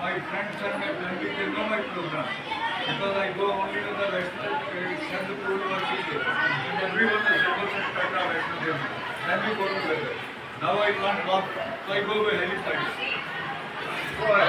my friends and my family, they know my program. Because I go only to the restaurant, Sandhurpur University, and everyone is supposed to start our restaurant. Then we go together. Now I can't walk, so I go by Halifax. So I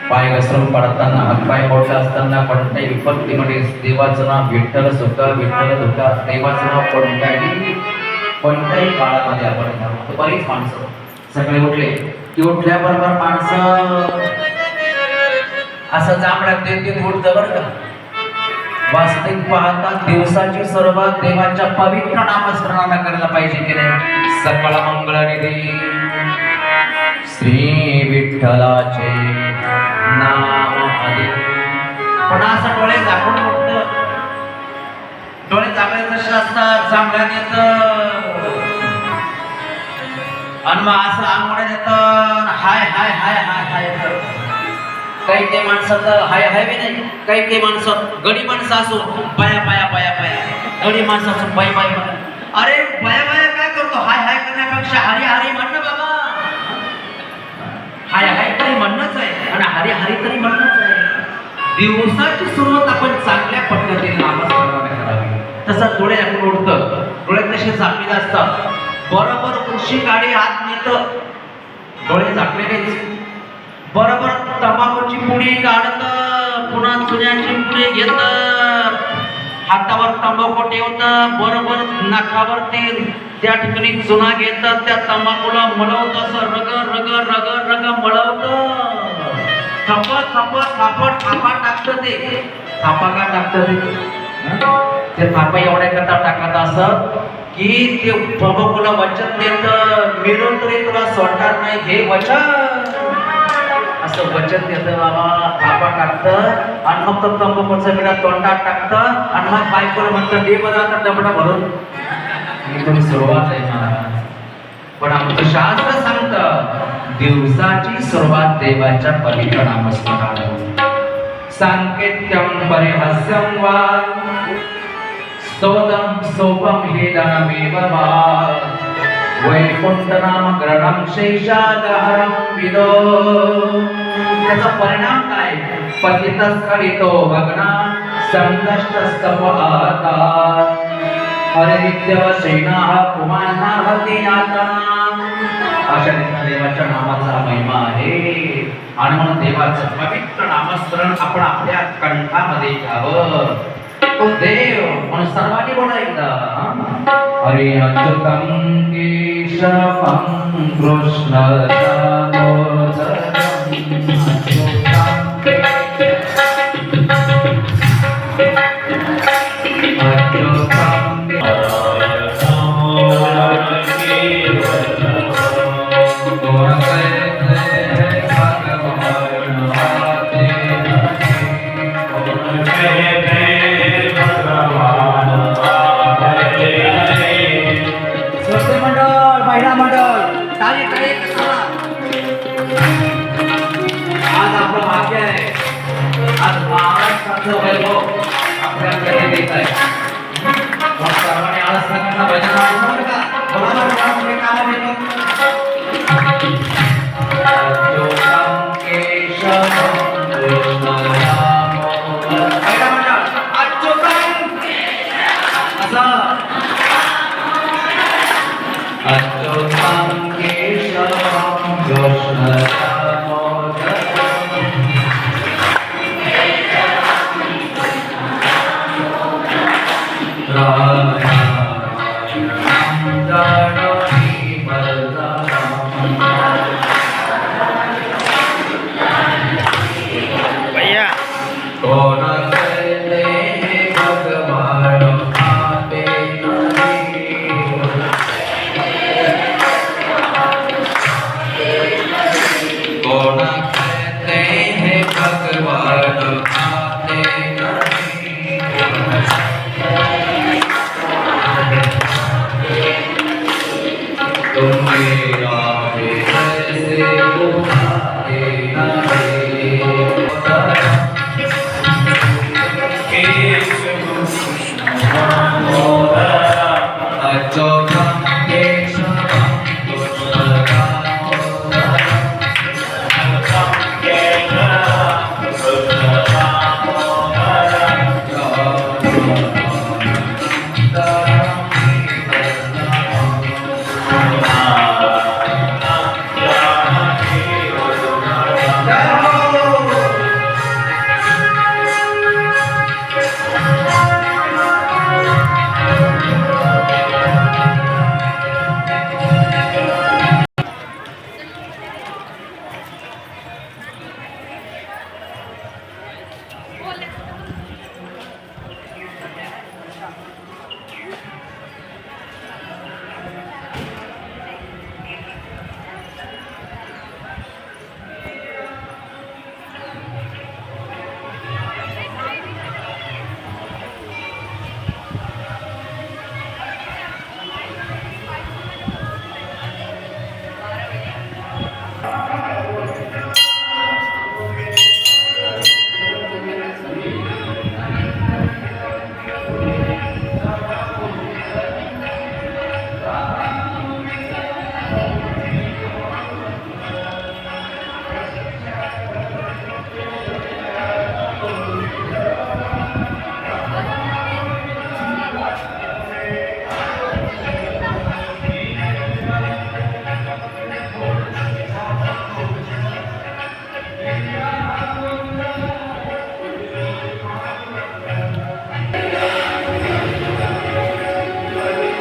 पाय घसरून पडताना हातपाय मोठा असताना कोणत्याही विपत्तीमध्ये देवाचं नाव विठ्ठल सुख विठ्ठल दुःख देवाचं नाव कोणत्याही काळामध्ये आपण म्हणतो. बरीच माणसं सगळे उठले की उठल्याबरोबर माणसं असं जांभळ्यात देत उठतं बरं का. वास्तविक पाहता दिवसाची सुरुवात देवाच्या पवित्र नामस्मरणाला करायला पाहिजे की नाही. सकळ मंगळ निधी श्री विठ्ठलाचे नाम आले. पण असं डोळे झाकून उठतं. डोळे झाकले कसे असतात जांभळ्याने आणि मग असं आंघोळ्यात येतं हाय हाय हाय हाय हाय. काही काही माणसाचं हाय हाय बी नाही. काही माणसं गडी माणसं असो पाया पाया पाया पाया गडी माणसं असो बाय बाय बाय. अरे बाया बाया काय करतो हाय हाय करण्यापेक्षा हरी हरी म्हणणं बाबा. हाय हाय तरी म्हणणंच आहे आणि हरी हरी तरी म्हणणंच आहे. दिवसाची सुरुवात आपण चांगल्या पद्धतीने नामस्मरणाने करावी. तसं डोळे आपण उडतं डोळे कसे झाकलेले असतात. बरोबर कृषी गाडी हात नेतं डोळे झाकलेलेच. बरोबर तंबाखूची पुडी काढतं पुन्हा चुन्याची पुडी घेतं हातावर तंबाखू ठेवतं. बरोबर नाकावर ते त्या ठिकाणी चुना घेतात त्या तंबाखूला मळवत असं रग रग रग रग मळवत थापट थापट थापट थापा टाकतं. ते थापा का टाकतं ते थापा एवढ्या करता टाकत असं की ते तंबाखूला वचन देत मिळून तरी तुला सोडणार नाही हे वचन असं वचन देतं बाबा. थापा टाकतं आणि मग तो तंबाखूचा बिडा तोंडात टाकतं आणि मग बायकोला म्हणतं दे बरं आता डबडा भरून. इथून सुरुवात आहे महाराज. पण आमचं शास्त्र सांगतं दिवसाची सुरुवात देवाच्या पवित्र नामस्मरणाने. सांकेत्यं परिहास्यं वा स्तोत्रं सोपं हेदनमेव वा वैकुंठ नाम ग्रहणं शेषादहरं विदो. त्याचा परिणाम काय. पतितस्खलितो भग्ना संदष्टस्तपहाता हरे नित्यवशेनाः पुमान्नाः यातना. अशा रीतीने देवाच्या नामाचा महिमा आहे. आणि म्हणून देवाचं पवित्र नामस्मरण आपण आपल्या कंठामध्ये घ्यावं. तो देव म्हणून सर्वांनी बोला एकदा हरे अच्युतं केशवं कृष्ण महिला मंडळ टाळी टाळी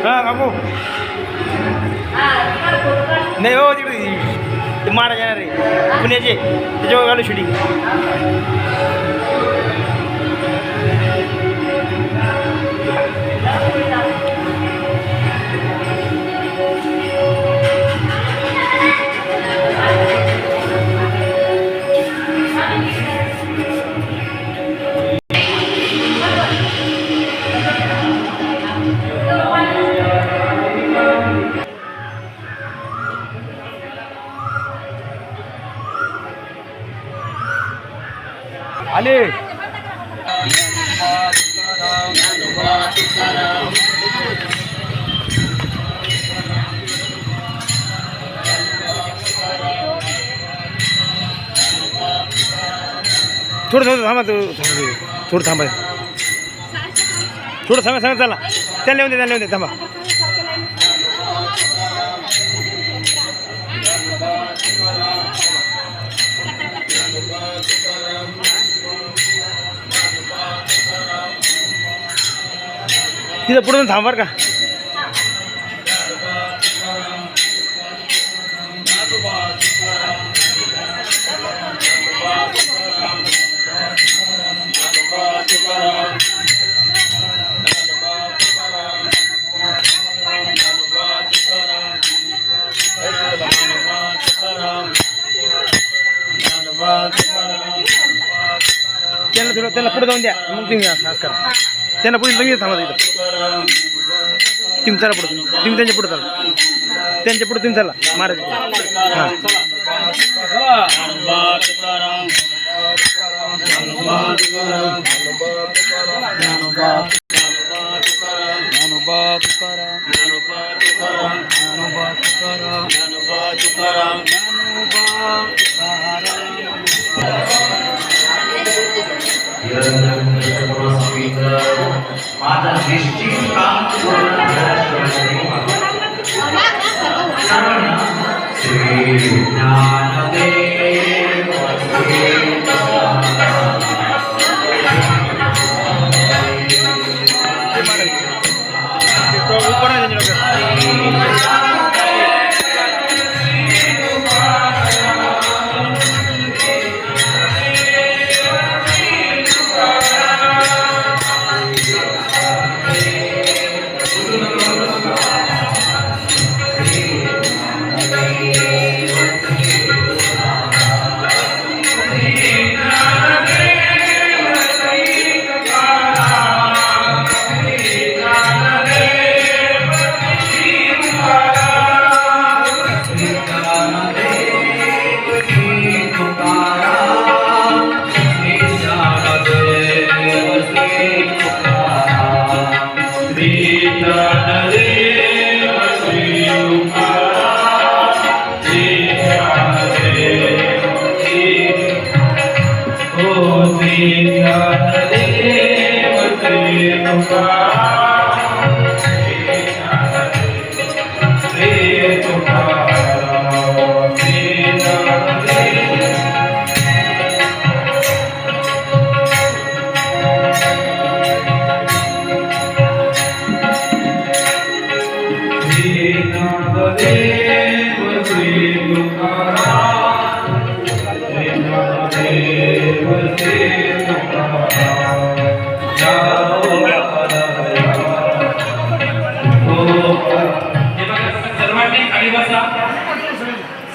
हां बाबू नाही हो तिकडे ते महाराज येणार आहे पुण्याचे त्याच्यावर घालू शूटिंग आले थोडं थोडं थांबा थोडं थांबा थोडं थांबा सांगा चला त्याला लिहून दे थांबा तिथं पुढे थांब बरं का त्यांना पुढे जाऊन द्या मग तुम्ही असं करा त्यांना पुढे तुम्ही थांबा इथं तुम्ही चला पुढे तुम्ही त्यांच्या पुढे चला त्यांच्या पुढे तुम्ही चला महाराज हां माझा निश्चित काम पूर्ण सर्वांना श्री ज्ञानदेव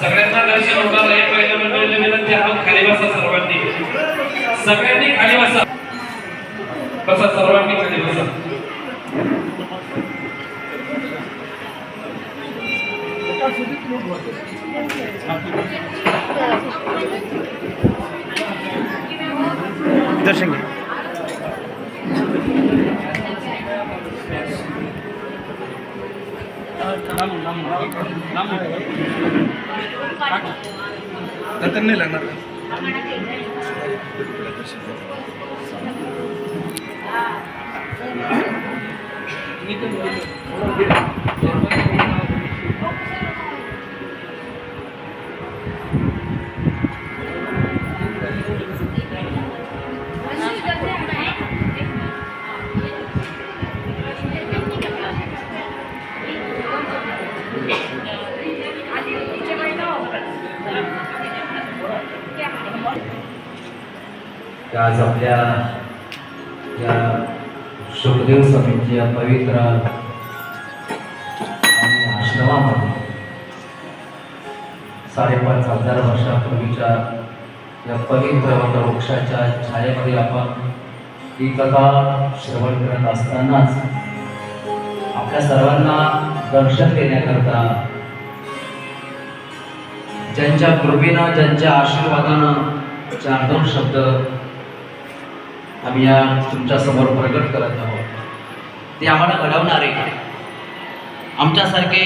सगळ्यांना दर्शन होणार आहे. पहिल्या मंडळीला विनंती आहे खाली बसा सर्वांनी. सगळ्यांनी खाली बसा. बसा सर्वांनी खाली बसा. दर्शन घ्या. नंतर नाही लागणार. आज आपल्या या सुखदेव स्वामींच्या या पवित्र आणि आश्रमामध्ये 5,500 वर्षापूर्वीच्या या पवित्र वृक्षाच्या छायेमध्ये आपण ही कथा श्रवण करत असतानाच आपल्या सर्वांना दर्शन देण्याकरता, ज्यांच्या कृपेनं, ज्यांच्या आशीर्वादानं 4-2 शब्द आम्ही या तुमच्या समोर प्रकट करत आहोत, ते आम्हाला घडवणारे आमच्यासारखे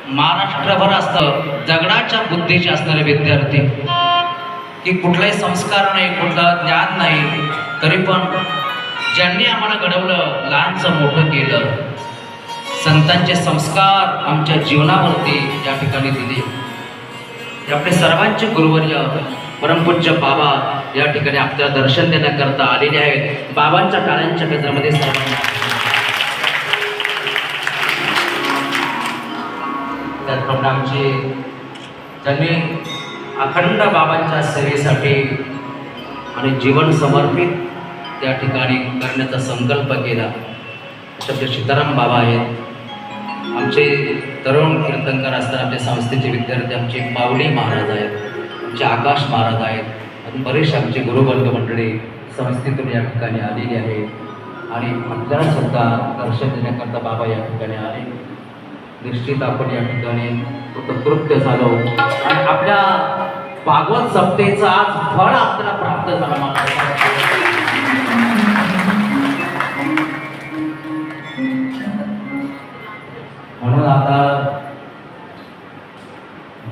महाराष्ट्रभर असतं दगडाच्या बुद्धीचे असणारे विद्यार्थी, की कुठलाही संस्कार नाही, कुठलं ज्ञान नाही, तरी पण ज्यांनी आम्हाला घडवलं, लहानचं मोठं केलं, संतांचे संस्कार आमच्या जीवनावरती या ठिकाणी दिले. आपले सर्वांचे गुरुवर्य परमपूज्य बाबा या ठिकाणी आपल्याला दर्शन देण्याकरता आलेले आहेत. बाबांच्या टाळ्यांच्या गजरामध्ये सर्वांना, त्याचप्रमाणे आमचे त्यांनी अखंड बाबांच्या सेवेसाठी आणि जीवन समर्पित त्या ठिकाणी करण्याचा संकल्प केला. शब्द सीताराम बाबा आहेत. आमचे तरुण कीर्तनकार असताना आमच्या संस्थेचे विद्यार्थी आमचे पावडी महाराज आहेत, आमचे आकाश महाराज आहेत, आणि बरेचसे आमचे गुरुवर्ग मंडळी संस्थेतून या ठिकाणी आलेली आहे. आणि आपल्याला सुद्धा दर्शन देण्याकरता बाबा या ठिकाणी आले. निश्चित आपण या ठिकाणी कृतकृत्य झालो आणि आपल्या भागवत सप्तेचं आज फळ आपल्याला प्राप्त झालं. म्हणून आता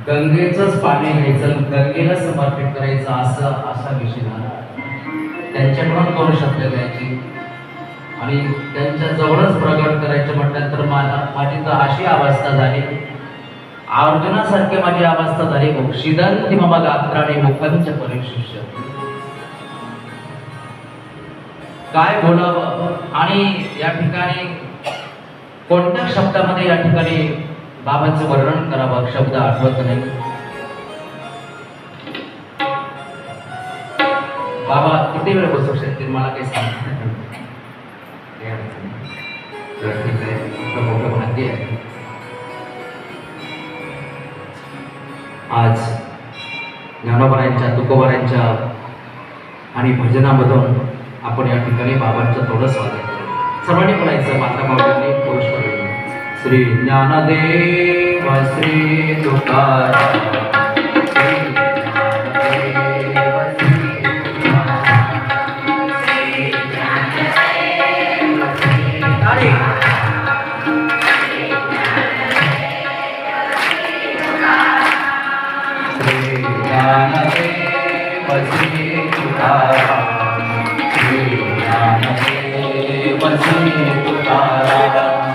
गंगेचंच पाणी घ्यायचं, गंगेला समर्पित करायचं असा विषय झाला. त्यांच्याकडून 2 शब्द घ्यायची आणि त्यांच्या जवळच प्रगट करायचं म्हटल्यानंतर माझी तर अशी अवस्था झाली, अर्जुनासारखी माझी अवस्था झाली. शिदंती मम गात्राणे मुखंच परिशिष्य, काय बोलावं आणि या ठिकाणी कोणत्या शब्दामध्ये या ठिकाणी बाबांचं वर्णन करावं, शब्द आठवत नाही. बाबा किती वेळ बसू शकतील मला काही सांगत नाही. ठीक आहे, मोठं भाग्य आहे. आज ज्ञानोबारायांच्या, तुकोबारायांच्या आणि भजनामधून आपण या ठिकाणी बाबांचं थोडं स्वागत करू. सर्वांनी बोलायचं माता माऊलींनी पुरुष करून. Shri Dnyandev Shri Tukaram, Shri Dnyandev Shri Tukaram, Shri Dnyandev Shri Tukaram.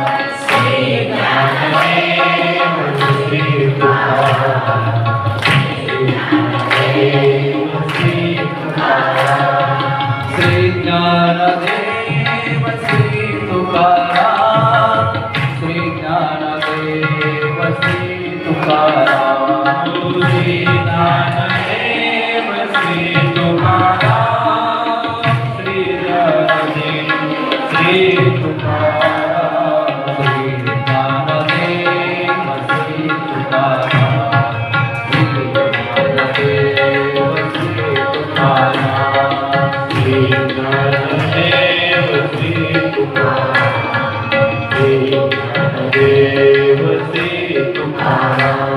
Dev Sri Tukaram.